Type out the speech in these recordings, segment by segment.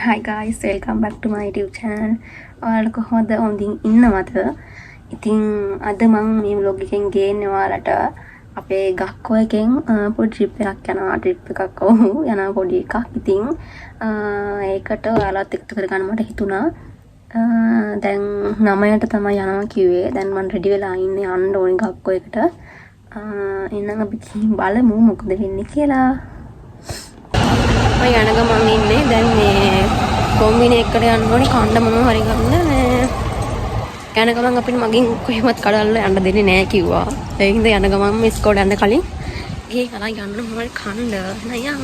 Hi guys, welcome back to my YouTube channel. ඔයාලා කොහොමද හොඳින් ඉන්නවද? ඉතින් අද මම මේ vlog එකෙන් ගේන්නේ ඔයාලට අපේ ගක්කෝ එකෙන් පොඩි trip එකක් යනවා. trip එකක් යනවා පොඩි එකක්. ඉතින් ඒකට ඔයාලත් එක්ක කරගන්න මට හිතුණා. දැන් 9ට තමයි යනවා කිව්වේ. දැන් මම ready වෙලා ඉන්නේ යන්න ඕනේ ගක්කෝ එකට. එහෙනම් අපි බලමු මොකද වෙන්නේ කියලා. යන ගමන් ඉන්නේ දැන් මේ කොම්බිනි එකට යන්න ඕනේ කණ්ඩ මොනවා හරි ගන්න යන ගමන් අපිට මගින් කොහෙවත් කඩල්ල යන්න දෙන්නේ නැහැ කිව්වා. ඒ හින්දා යන ගමන් මේ ස්කෝඩ් යන්න කලින් ගිහේ කලා යන්න මොනවා කණ්ඩ නයන්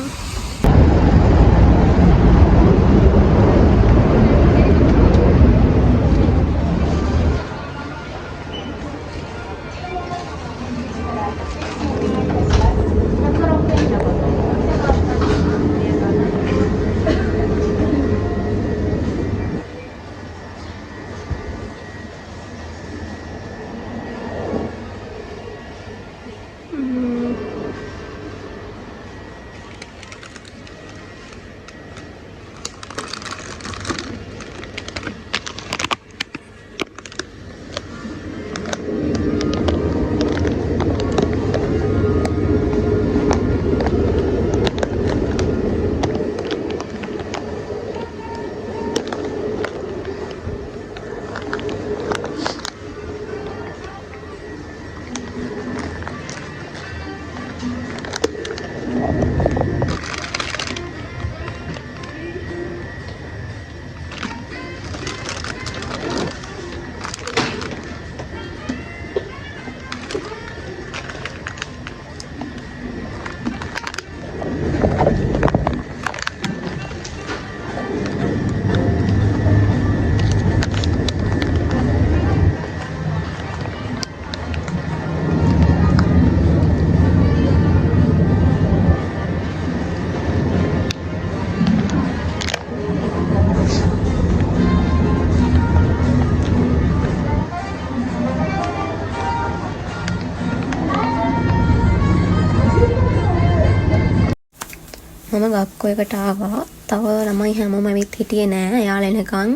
මම ගක්කෝ එකට ආවා. තව ළමයි හැමෝම ඇවිත් හිටියේ නෑ. යාළ එනකන්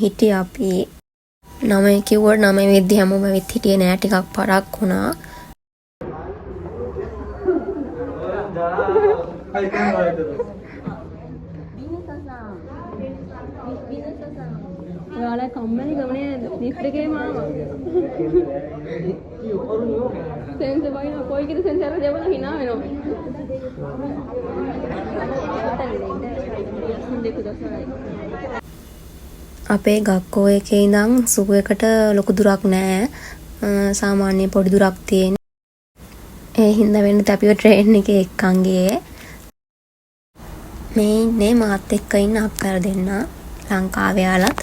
හිටියා අපි 9 කිව්වට 9 වෙද්දි හැමෝම ඇවිත් හිටියේ නෑ. ටිකක් පරක් වුණා. ඔයාලා කම්මැලි ගමනේ ලිෆ්ට් එකේම ආවා. සෙන්සර් වයින් කොයි කිද සෙන්සර් එක දෙවලා hina වෙනවා. අපේ ගක්කෝ එකේ ඉඳන් සුගු එකට ලොකු දුරක් නෑ. සාමාන්‍ය පොඩි දුරක් තියෙන. ඒ හින්දා වෙන්නේ අපිව ට්‍රේන් එකේ එක්කන් ගියේ. මේ ඉන්නේ මාත් එක්ක ඉන්න අක්කර දෙන්න ලංකාවේ යාලත්.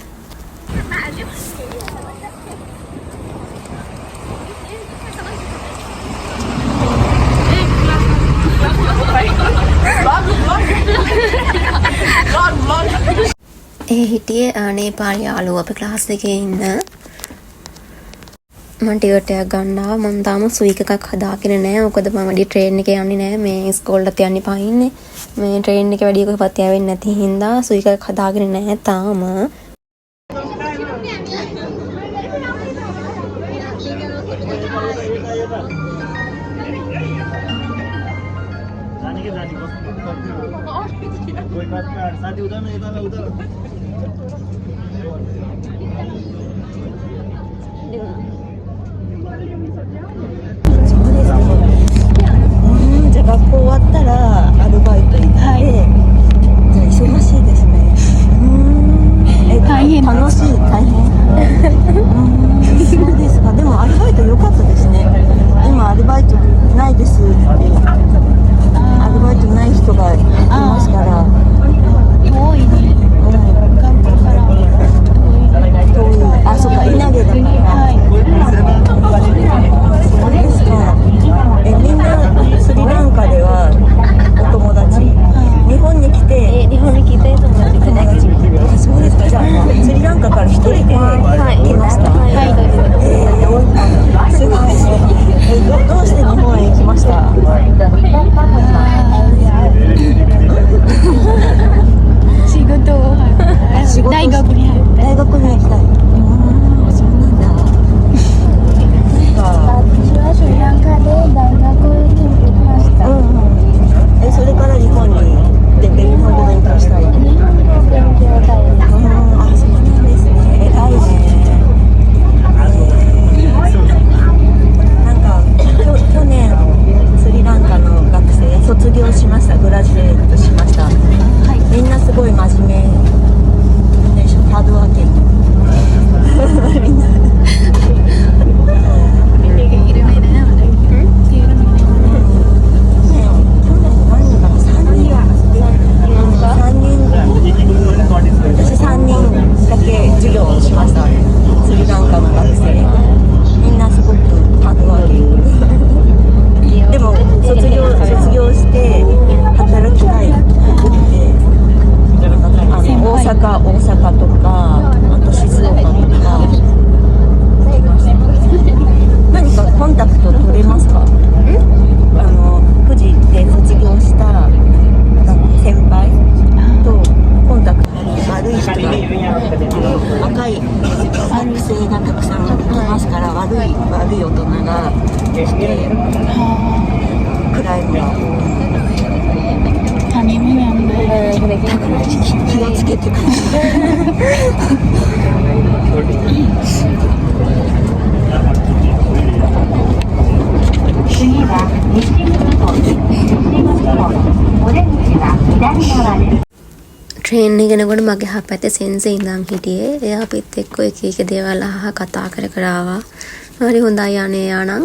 ඒ හිටියේ නේපාලි යාළුවෝ අපේ ක්ලාස් එකේ ඉන්න. මම ටිකට් එකක් ගන්න ආවා. මම තාම ස්වීක් එකක් හදාගෙන නැහැ. මොකද මම වැඩි ට්‍රේන් එකේ යන්නේ නැහැ. මේ ස්කෝල්ලට යන්නේ පහින්නේ. මේ ට්‍රේන් එකේ වැඩි කොහෙවත් යවෙන්නේ නැති හින්දා ස්වීක් එකක් හදාගෙන නැහැ තාම. कोई बात नहीं साथी उधर नहीं था उधरじゃあ学校終わったらアルバイト行って、じゃあ忙しいですね。大変楽しい大変そうですか。でもアルバイト良かったですね。今アルバイトないですってアルバイトない人がいますから。遠いね。学校から遠い。あ、そうか、稲毛だから。はい。そうですか。みんなスリランカではお友達。日本に気をつけてくださ次は西口通り。西口通り。お出口は左側です。ට්‍රේන් එක යනකොට මගේ හපැත්තේ සෙන්සේ ඉඳන් හිටියේ. එයා අපිත් එක්ක එක එක දේවල් අහහ කතා කර කර ආවා. හරි හොඳයි අනේ යානම්.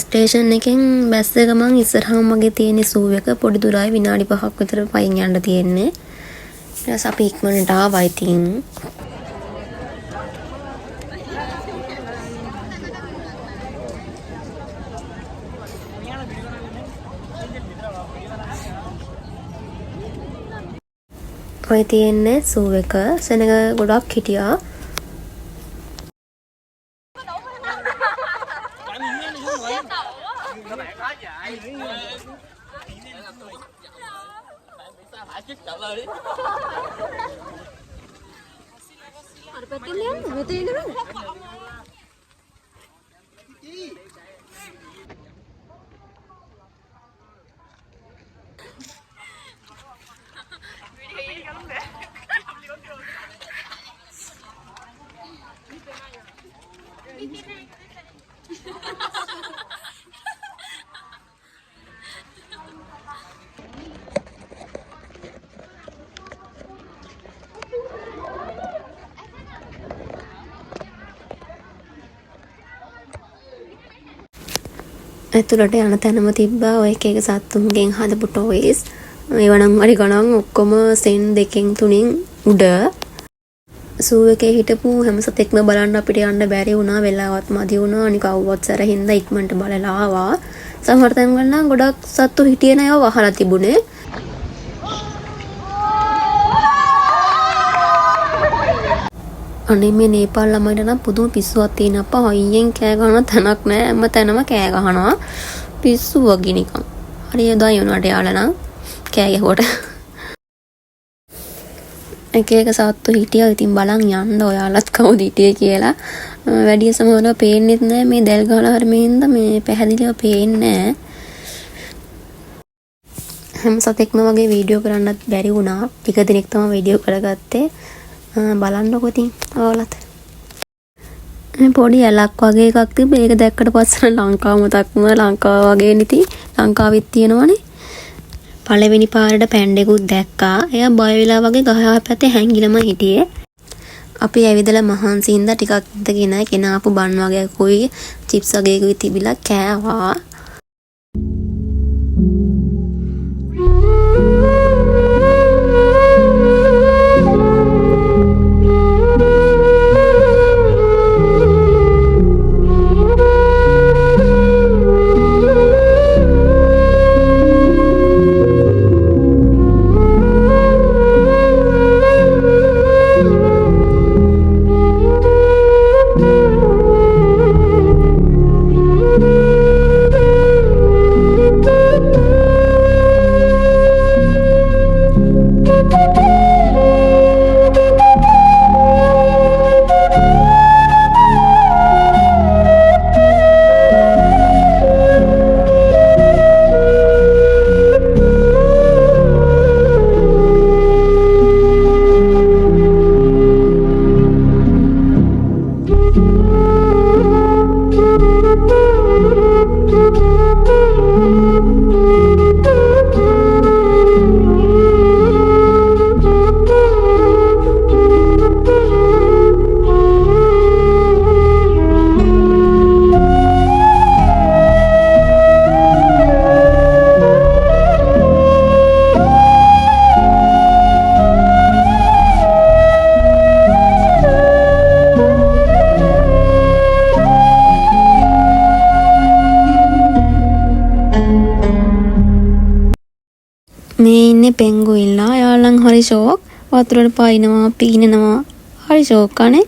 ස්ටේෂන් එකෙන් බැස්ස ගමන් ඉස්සරහාම මගේ තියෙන සූ එක පොඩි දුරයි විනාඩි 5ක් විතර පයින් යන්න තියෙන්නේ. ඊට පස්සේ අපි ඉක්මනට ආවා ඉතින්. ඔය තියෙන්නේ සූ එක. සෙනග ගොඩක් හිටියා. ඇතුළට යන තැනම තිබ්බා ඔය එක එක සත්තුන්ගෙන් හදපු ටොයිස්. ඒවා නම් හරි ගණන් ඔක්කොම සෙන් 2කින් 3කින් උඩ. සූ එකේ හිටපු හැම සතෙක්ම බලන්න අපිට යන්න බැරි වුණා. වෙලාවත් මදි වුණා. අනික අවුවත් සැර හින්දා ඉක්මනට බලලා ආවා. සමහර තැන්වල නම් ගොඩක් සත්තු හිටියේ නෑ ඒවා වහලා තිබුණේ. අනේ මේ නේපාල් ළමයිට නම් පුදුම පිස්සුවක් තියෙන අප්පා. හයියෙන් කෑ ගහන තැනක් නෑ. හැම තැනම කෑ ගහනවා. පිස්සු වගේ නිකන්. හරි යදා යුණාට යාලා නම් කෑ ගැහුවට. එක එක සත්තු හිටියා. ඉතින් බලන් යන්න ඔයාලත් කවුද හිටියේ කියලා. වැඩි සමහරව පේන්නෙත් නෑ. මේ දැල් ගහලා හරිමින්ද මේ පැහැදිලිව පේන්නේ නෑ. හැම සතෙක්ම වගේ වීඩියෝ කරන්නත් බැරි වුණා. ටික දිනක් තමයි වීඩියෝ කරගත්තේ. බලන්නකො ඉතින් ඔයාලත්. පොඩි ඇලක් වගේ එකක් තිබ්බ. ඒක දැක්කට පස්සේ ලංකාව මතක් වුණා. ලංකාව වගේ නිති ලංකාවෙත් තියෙනවනේ. පළවෙනි පාරට පැන්ඩෙකුත් දැක්කා. එයා බය වෙලා වගේ ගහ පැත්තේ හැංගිලම හිටියේ. අපි ඇවිදලා මහන්සි ඉඳලා ටිකක් ඉඳගෙන කෙනාපු බන් වගේ කොයි චිප්ස් වගේ තිබිලා කෑවා. මේ ඉන්නේ පෙන්ගුයින්ලා. යාළුවන් හරි ෂෝක්. වතුරට පාිනවා, පීනනවා. හරි ෂෝක් අනේ.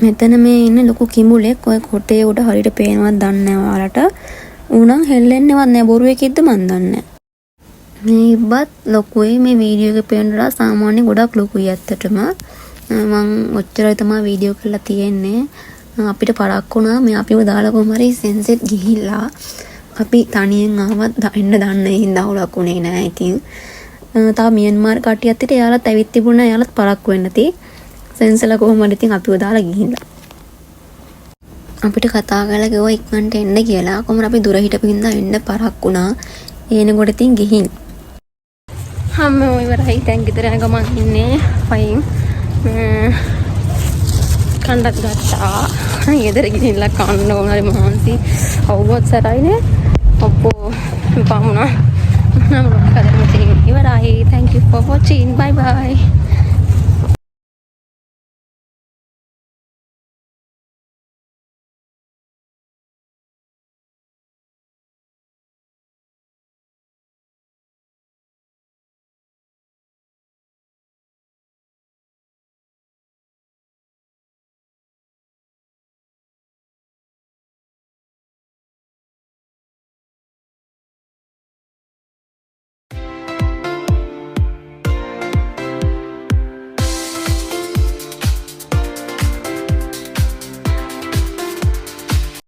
මෙතන මේ ඉන්නේ ලොකු කිඹුලෙක්. ඔය කොටේ උඩ හරියට පේනවත් දන්නේ නැහැ ඔයාලට. ඌනම් හෙල්ලෙන්නේවත් නැහැ. බොරුවේකින්ද මන් දන්නේ. මේ ඉබ්බත් ලොකුයි. මේ වීඩියෝ එකේ පේනලා සාමාන්‍ය ගොඩක් ලොකුයි ඇත්තටම. මම ඔච්චරයි තමයි වීඩියෝ කරලා තියෙන්නේ. අපිට පරක් වුණා මේ අපිව දාලා කොහම හරි සෙන්සෙට් ගිහිල්ලා අපි තනියෙන් ආවත් එන්න දන්නේ හින්දා අවුලක් උනේ නෑ. ඉතින් තව මියන්මාර් කට්ටියත් හිටියේ. එයාලත් ඇවිත් තිබුණා. එයාලත් පරක්කු වෙන්න ඇති. සෙන්සලා කොහොමද ඉතින් අපිව දාලා ගිහිල්ලා. අපිට කතා කරලා ගිහුවා ඉක්මනට එන්න කියලා. කොහොමද අපි දුර හිටපු හින්දා එන්න පරක්කුණා. එනකොට ඉතින් ගිහින්. අම්මෝ ඉවරයි. දැන් ගෙදර යන ගමන් ඉන්නේ. ෆයින්. කණ්ඩක් ගත්තා. ගෙදර ගිහිල්ලා කන්න ඕනරි මහන්සි. අවුවත් සරයිනේ. අප්පෝ පාමුණා. නම් ලොක්කදම ඉවරයි.